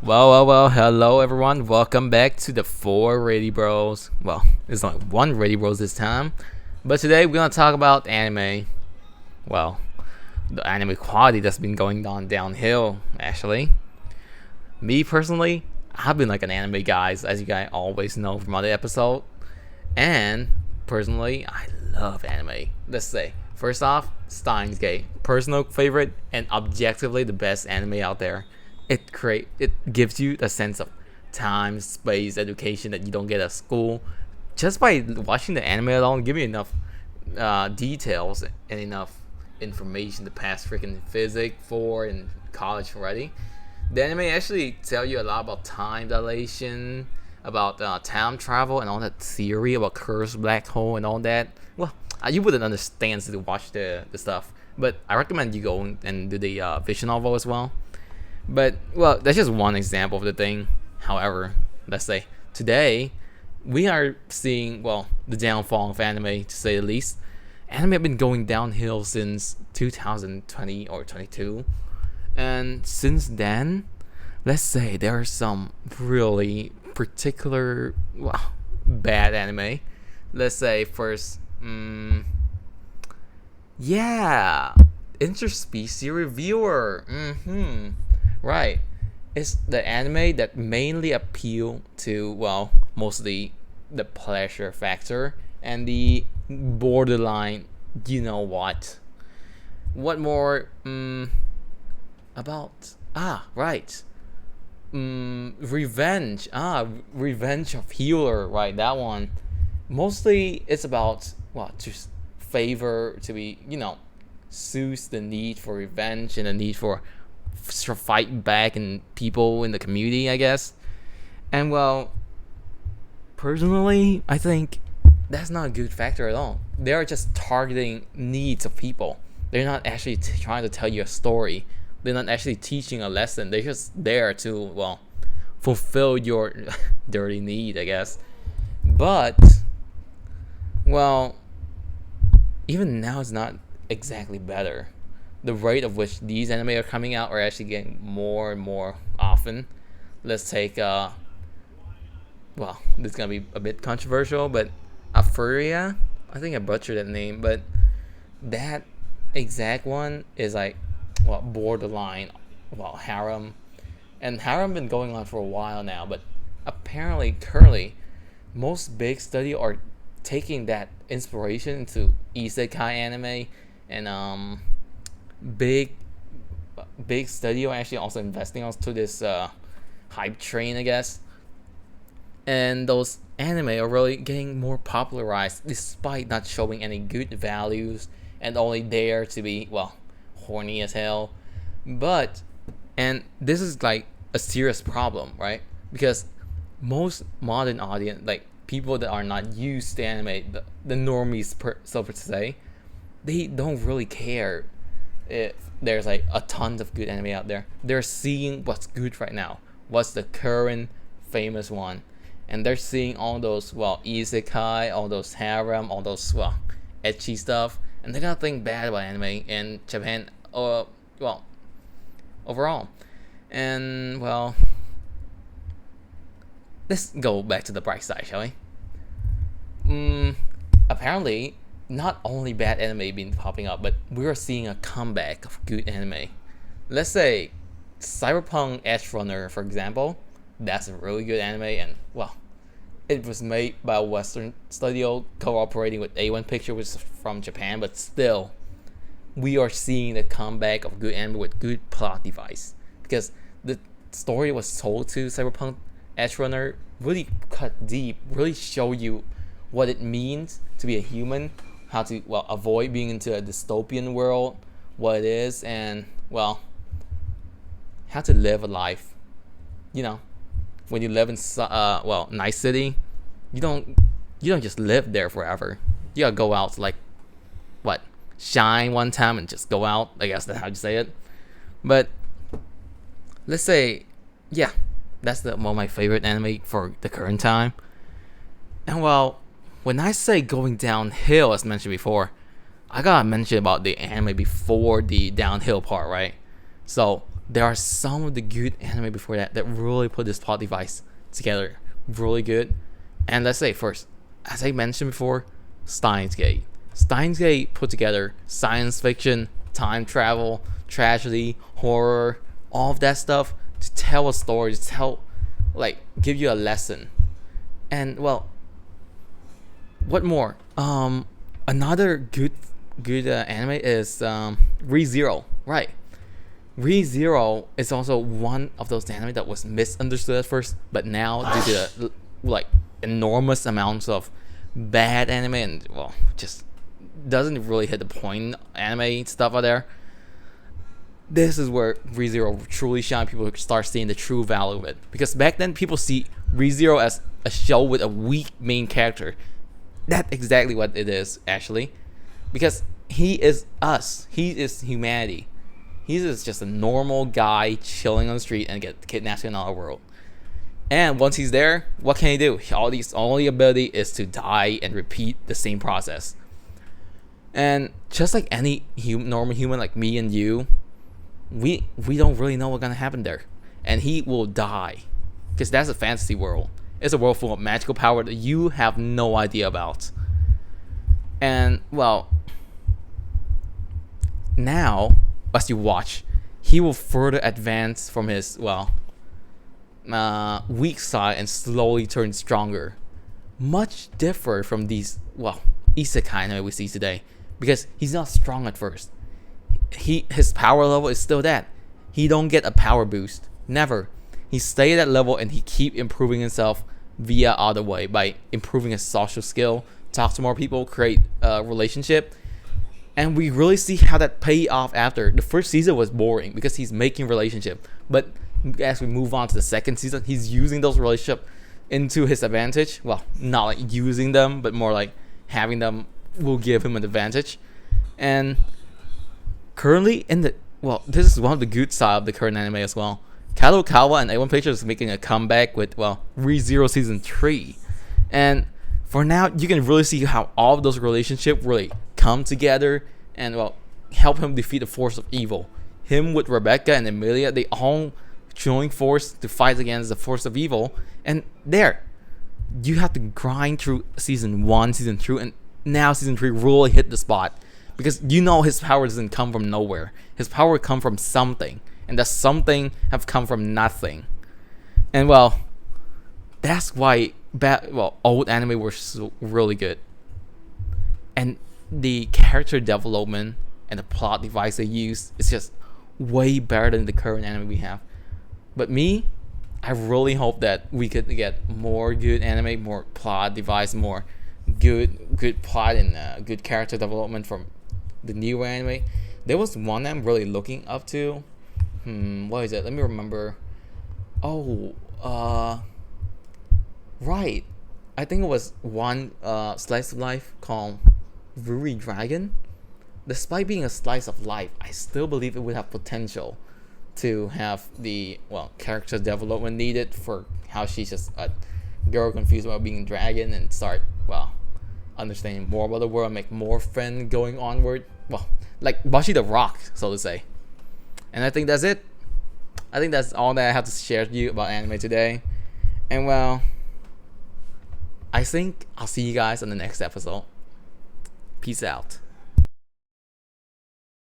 Well, hello everyone. Welcome back to the 4 Radibros. Well, it's not one Radibros this time, but today we're gonna talk about anime. Well, the anime quality that's been going downhill, actually. Me personally, I've been like an anime guy, as you guys always know from other episodes. And personally, I love anime. Let's say, first off, Steins Gate, personal favorite and objectively the best anime out there. It gives you a sense of time, space, education that you don't get at school. Just by watching the anime alone, give you enough details and enough information to pass freaking physics for in college already. The anime actually tell you a lot about time dilation, about time travel, and all that theory about cursed black hole and all that. Well, you wouldn't understand to watch the stuff, but I recommend you go and do the visual novel as well. But well, that's just one example of the thing. However, let's say today we are seeing the downfall of anime, to say the least. Anime have been going downhill since 2020 or 22, and since then, let's say there are some really particular bad anime. Let's say first, yeah, interspecies reviewer. Right. It's the anime that mainly appeal to, mostly the pleasure factor and the borderline, you know what. What more about right. Revenge. Revenge of Healer, right, that one. Mostly it's about to favor to be, soothes the need for revenge and the need for fight back and people in the community, I guess. And personally, I think that's not a good factor at all. They're just targeting needs of people. They're not actually trying to tell you a story. They're not actually teaching a lesson. They're just there to fulfill your dirty need, I guess. But even now it's not exactly better. The rate of which these anime are coming out are actually getting more and more often. Let's take this is gonna be a bit controversial, but Afuria, I think I butchered that name, but that exact one is like borderline harem, and harem been going on for a while now, but apparently currently most big studio are taking that inspiration into isekai anime, and big studio actually also investing onto this hype train, I guess. And those anime are really getting more popularized despite not showing any good values and only there to be horny as hell. And this is like a serious problem, right? Because most modern audience, like people that are not used to anime, the normies so to say, they don't really care if there's like a ton of good anime out there. They're seeing what's good right now, what's the current famous one, and they're seeing all those isekai, all those harem, all those ecchi stuff, and they're gonna think bad about anime in Japan, overall. And let's go back to the bright side, shall we? Apparently not only bad anime been popping up, but we're seeing a comeback of good anime. Let's say Cyberpunk Edge Runner, for example. That's a really good anime, and it was made by a Western studio cooperating with A1 Picture, which is from Japan, but still, we are seeing the comeback of good anime with good plot device, because the story was told to Cyberpunk Edge Runner really cut deep, really show you what it means to be a human, how to avoid being into a dystopian world, what it is, and how to live a life. When you live in nice city, you don't just live there forever. You gotta go out to shine one time and just go out. I guess that's how you say it. But let's say, that's one of my favorite anime for the current time. And when I say going downhill, as mentioned before, I gotta mention about the anime before the downhill part, right? So there are some of the good anime before that really put this plot device together really good. And let's say first, as I mentioned before, Steins Gate. Steins Gate put together science fiction, time travel, tragedy, horror, all of that stuff to tell a story, to tell, give you a lesson. And well, what more? Another good anime is Re:Zero. Right, Re:Zero is also one of those anime that was misunderstood at first, but now due to enormous amounts of bad anime and just doesn't really hit the point anime stuff out there. This is where Re:Zero truly shine. People start seeing the true value of it, because back then people see Re:Zero as a show with a weak main character. That's exactly what it is, actually, because he is us. He is humanity. He's just a normal guy chilling on the street and get kidnapped in another world. And once he's there, what can he do? All his only ability is to die and repeat the same process. And just like any normal human like me and you, we don't really know what's gonna happen there, and he will die, because that's a fantasy world. It's a world full of magical power that you have no idea about. And well, now as you watch, he will further advance from his weak side and slowly turn stronger. Much different from these isekai anime we see today, because he's not strong at first. His power level is still that. He don't get a power boost. Never. He stay at that level and he keep improving himself via other way, by improving his social skill, talk to more people, create a relationship. And we really see how that pay off after. The first season was boring because he's making relationship, but as we move on to the second season, he's using those relationships into his advantage. Well, not like using them, but more like having them will give him an advantage. And currently this is one of the good side of the current anime as well. Kadokawa and A1 Pictures is making a comeback with Re:Zero season 3. And for now, you can really see how all of those relationships really come together and help him defeat the force of evil. Him with Rebecca and Emilia, they all join force to fight against the force of evil. And there, you have to grind through season 1, season 2, and now season 3 really hit the spot. Because his power doesn't come from nowhere. His power come from something. And that something have come from nothing. And that's why old anime were so really good. And the character development and the plot device they use is just way better than the current anime we have. But I really hope that we could get more good anime, more plot device, more good plot and good character development from the new anime. There was one I'm really looking up to. What is it? Let me remember. Right. I think it was one slice of life called Ruri Dragon. Despite being a slice of life, I still believe it would have potential to have the character development needed for how she's just a girl confused about being a dragon and start understanding more about the world, make more friends going onward. Like Bashi the Rock, so to say. And I think that's it. I think that's all that I have to share with you about anime today. And I think I'll see you guys on the next episode. Peace out.